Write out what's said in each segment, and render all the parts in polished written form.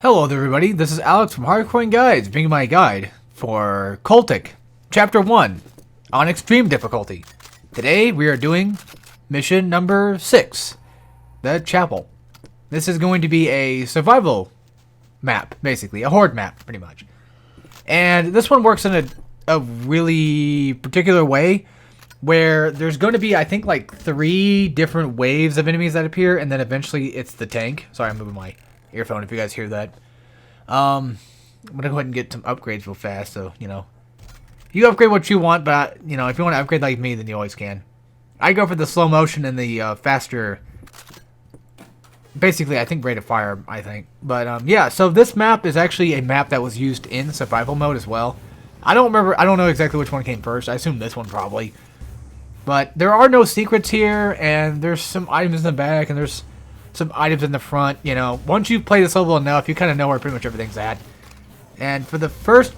Hello there everybody, this is Alex from Hardcoin Guides, bringing my guide for Cultic, Chapter 1, on Extreme Difficulty. Today we are doing mission number 6, the Chapel. This is going to be a survival map, basically, a horde map, pretty much. And this one works in a really particular way, where there's going to be, I think, like 3 different waves of enemies that appear, and then eventually it's the tank. Sorry, I'm moving my earphone if you guys hear that. I'm gonna go ahead and get some upgrades real fast, so you upgrade what you want, but if you want to upgrade like me, then you always can. I go for the slow motion and the faster, basically I think rate of fire, but yeah, so this map is actually a map that was used in survival mode as well. I don't know exactly which one came first. I assume this one probably, but there are no secrets here, and there's some items in the back, and there's some items in the front. Once you play this level enough, you kind of know where pretty much everything's at. And for the first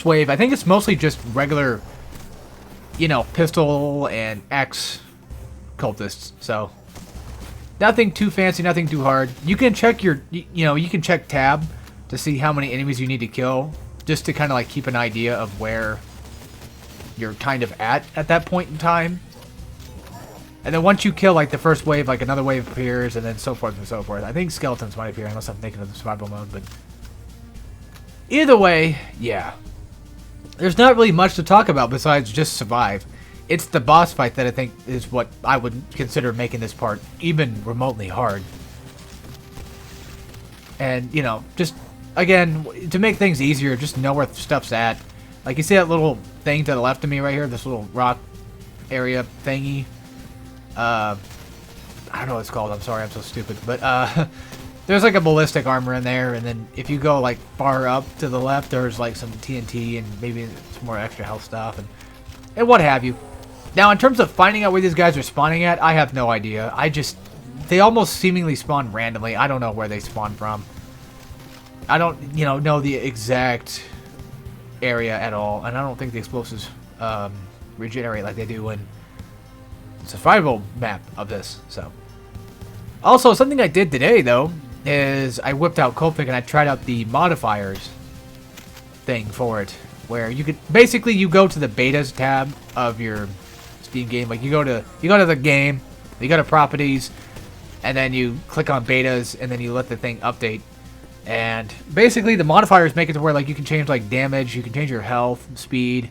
wave, I think it's mostly just regular, pistol and axe cultists. So nothing too fancy, nothing too hard. You can check you can check tab to see how many enemies you need to kill, just to kind of like keep an idea of where you're kind of at that point in time. And then once you kill, like, the first wave, like, another wave appears, and then so forth and so forth. I think skeletons might appear, unless I'm thinking of the survival mode, but either way, yeah. There's not really much to talk about besides just survive. It's the boss fight that I think is what I would consider making this part even remotely hard. And, just, again, to make things easier, just know where stuff's at. Like, you see that little thing to the left of me right here? This little rock area thingy? I don't know what it's called. I'm sorry, I'm so stupid. But there's like a ballistic armor in there, and then if you go like far up to the left, there's like some TNT and maybe some more extra health stuff and what have you. Now, in terms of finding out where these guys are spawning at, I have no idea. They almost seemingly spawn randomly. I don't know where they spawn from. I don't know the exact area at all, and I don't think the explosives regenerate like they do in survival map of this. So also, something I did today though is I whipped out Cultic and I tried out the modifiers thing for it, where you could basically go to the betas tab of your Steam game. Like you go to the game, you go to properties, and then you click on betas, and then you let the thing update. And basically the modifiers make it to where like you can change like damage, you can change your health, speed,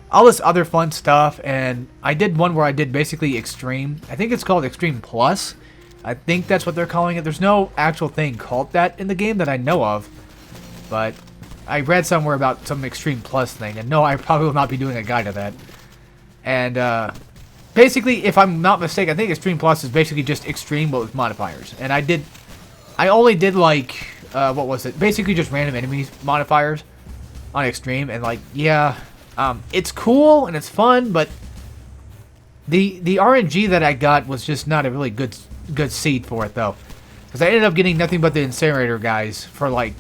all this other fun stuff. And I did one where I did basically Extreme. I think it's called Extreme Plus. I think that's what they're calling it. There's no actual thing called that in the game that I know of. But I read somewhere about some Extreme Plus thing. And no, I probably will not be doing a guide of that. And basically, if I'm not mistaken, I think Extreme Plus is basically just Extreme but with modifiers. And I only did like, what was it? Basically just random enemies modifiers on Extreme. And like, yeah, it's cool and it's fun, but the RNG that I got was just not a really good seed for it though, because I ended up getting nothing but the incinerator guys for like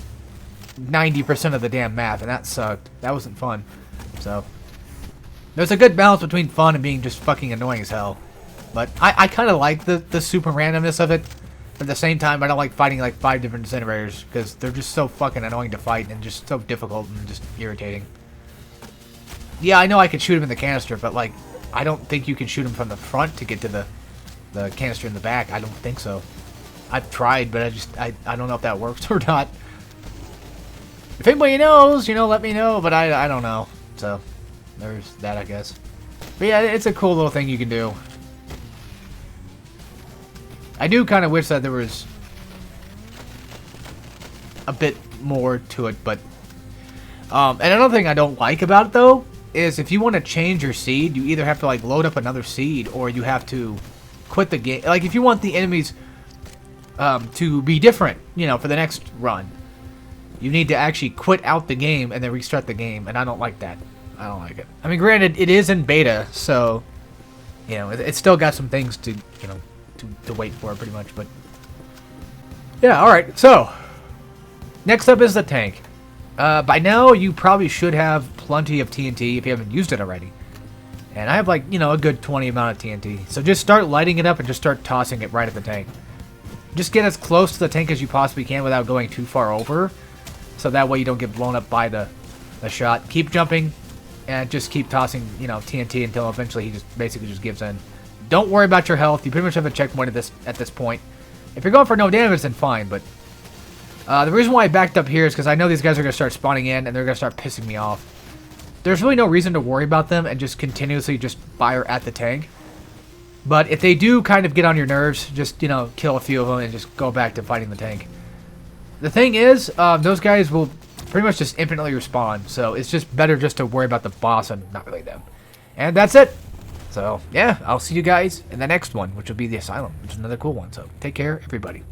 90% of the damn map, and that sucked. That wasn't fun. So there's a good balance between fun and being just fucking annoying as hell. But I kind of like the super randomness of it. But at the same time, I don't like fighting like 5 different incinerators, because they're just so fucking annoying to fight and just so difficult and just irritating. Yeah, I know I could shoot him in the canister, but like, I don't think you can shoot him from the front to get to the canister in the back. I don't think so. I've tried, but I don't know if that works or not. If anybody knows, let me know, but I don't know. So, there's that, I guess. But yeah, it's a cool little thing you can do. I do kind of wish that there was a bit more to it, but and another thing I don't like about it though is if you want to change your seed, you either have to like load up another seed, or you have to quit the game. Like if you want the enemies to be different, for the next run, you need to actually quit out the game and then restart the game, and I don't like that. I don't like it. I mean, granted, it is in beta, so it's still got some things to to wait for pretty much, but yeah. All right, so next up is the tank. By now, you probably should have plenty of TNT if you haven't used it already. And I have like, a good 20 amount of TNT. So just start lighting it up and just start tossing it right at the tank. just get as close to the tank as you possibly can without going too far over. So that way you don't get blown up by the shot. Keep jumping and just keep tossing, you know, TNT until eventually he just basically just gives in. Don't worry about your health. You pretty much have a checkpoint at this point. If you're going for no damage, then fine, but the reason why I backed up here is because I know these guys are going to start spawning in and they're going to start pissing me off. There's really no reason to worry about them and just continuously just fire at the tank. But if they do kind of get on your nerves, just, you know, kill a few of them and just go back to fighting the tank. The thing is, those guys will pretty much just infinitely respawn, so it's just better just to worry about the boss and not really them. And that's it. So, yeah, I'll see you guys in the next one, which will be the Asylum, which is another cool one. So, take care, everybody.